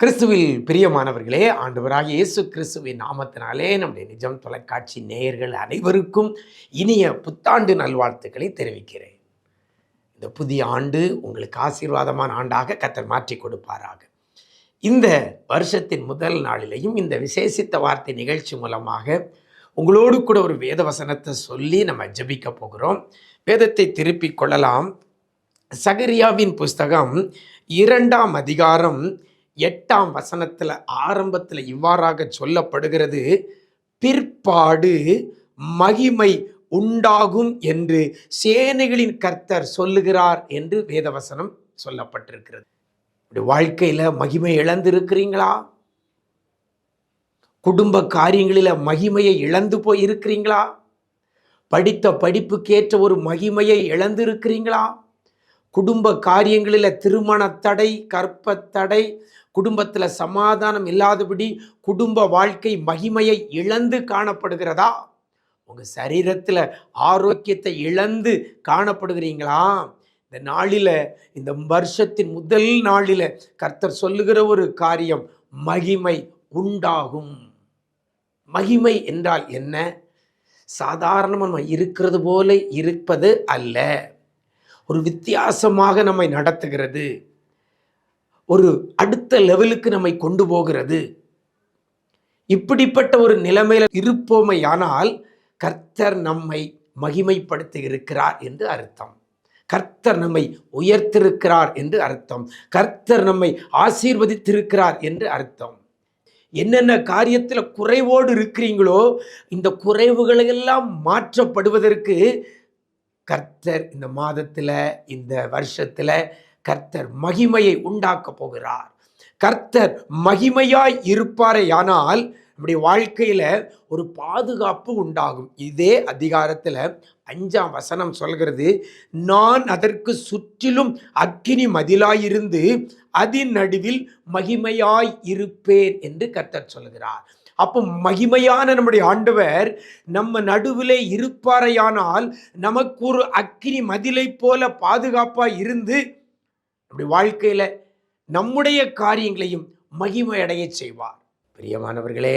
கிறிஸ்துவில் பிரியமானவர்களே, ஆண்டவராகிய இயேசு கிறிஸ்துவின் நாமத்தினாலே நம்முடைய நிஜம் தொலைக்காட்சி நேயர்கள் அனைவருக்கும் இனிய புத்தாண்டு நல்வாழ்த்துக்களை தெரிவிக்கிறேன். இந்த புதிய ஆண்டு உங்களுக்கு ஆசீர்வாதமான ஆண்டாக கர்த்தர் மாற்றி கொடுப்பாராக. இந்த வருஷத்தின் முதல் நாளிலையும் இந்த விசேஷித்த வார்த்தை நிகழ்ச்சி மூலமாக உங்களோடு கூட ஒரு வேத வசனத்தை சொல்லி நம்ம ஜெபிக்க போகிறோம். வேதத்தை திருப்பிக் கொள்ளலாம். சகரியாவின் புஸ்தகம் 2ஆம் அதிகாரம் 8ஆம் வசனத்தில் ஆரம்பத்தில் இவ்வாறாக சொல்லப்படுகிறது, பிற்பாடு மகிமை உண்டாகும் என்று சேனைகளின் கர்த்தர் சொல்லுகிறார் என்று வேதவசனம் சொல்லப்பட்டிருக்கிறது. வாழ்க்கையில் மகிமை இழந்திருக்கிறீங்களா? குடும்ப காரியங்களில் மகிமையை இழந்து போய் இருக்கிறீங்களா? படித்த படிப்புக்கேற்ற ஒரு மகிமையை இழந்து இருக்கிறீங்களா? குடும்ப காரியங்களில் திருமண தடை, கற்பத்தடை, குடும்பத்தில் சமாதானம் இல்லாதபடி குடும்ப வாழ்க்கை மகிமையை இழந்து காணப்படுகிறதா? உங்கள் சரீரத்தில் ஆரோக்கியத்தை இழந்து காணப்படுகிறீங்களா? இந்த நாளில், இந்த வருஷத்தின் முதல் நாளில் கர்த்தர் சொல்லுகிற ஒரு காரியம், மகிமை உண்டாகும். மகிமை என்றால் என்ன? சாதாரணமாக நம்ம இருக்கிறது போல இருப்பது அல்ல. ஒரு வித்தியாசமாக நம்மை நடத்துகிறது, ஒரு அடுத்த லெவலுக்கு நம்மை கொண்டு போகிறது. இப்படிப்பட்ட ஒரு நிலைமையில் இருப்போமையானால் கர்த்தர் நம்மை மகிமைப்படுத்தி இருக்கிறார் என்று அர்த்தம். கர்த்தர் நம்மை உயர்த்திருக்கிறார் என்று அர்த்தம். கர்த்தர் நம்மை ஆசீர்வதித்திருக்கிறார் என்று அர்த்தம். என்னென்ன காரியத்தில் குறைவோடு இருக்கிறீங்களோ இந்த குறைவுகளெல்லாம் மாற்றப்படுவதற்கு கர்த்தர் இந்த மாதத்தில், இந்த வருஷத்தில் கர்த்தர் மகிமையை உண்டாக்க போகிறார். கர்த்தர் மகிமையாய் இருப்பாரேயானால் நம்முடைய வாழ்க்கையில் ஒரு பாதுகாப்பு உண்டாகும். இதே அதிகாரத்தில் 5ஆம் வசனம் சொல்கிறது, நான் அதற்கு சுற்றிலும் அக்கினி மதிலாயிருந்து அதன் நடுவில் மகிமையாய் இருப்பேன் என்று கர்த்தர் சொல்கிறார். அப்போ மகிமையான நம்முடைய ஆண்டவர் நம்ம நடுவிலே இருப்பாரையானால் நமக்கு ஒரு அக்கினி மதிலை போல பாதுகாப்பாக இருந்து நம்முடைய வாழ்க்கையில் நம்முடைய காரியங்களையும் மகிமை அடைய செய்வார். பிரியமானவர்களே,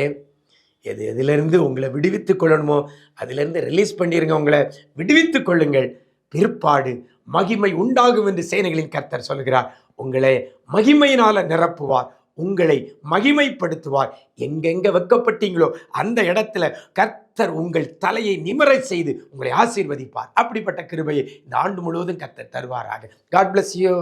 எதிலிருந்து உங்களை விடுவித்துக் கொள்ளணுமோ அதிலிருந்து ரிலீஸ் பண்ணிடுங்க. உங்களை விடுவித்துக் கொள்ளுங்கள். பிற்பாடு மகிமை உண்டாகும் என்று சேனைகளின் கர்த்தர் சொல்கிறார். உங்களை மகிமையினால நிரப்புவார், உங்களை மகிமைப்படுத்துவார். எங்கெங்க வெட்கப்பட்டீங்களோ அந்த இடத்துல கர்த்தர் உங்கள் தலையை நிமிர செய்து உங்களை ஆசீர்வதிப்பார். அப்படிப்பட்ட கிருபையை இந்த ஆண்டு முழுவதும் கர்த்தர் தருவாராக. God bless you.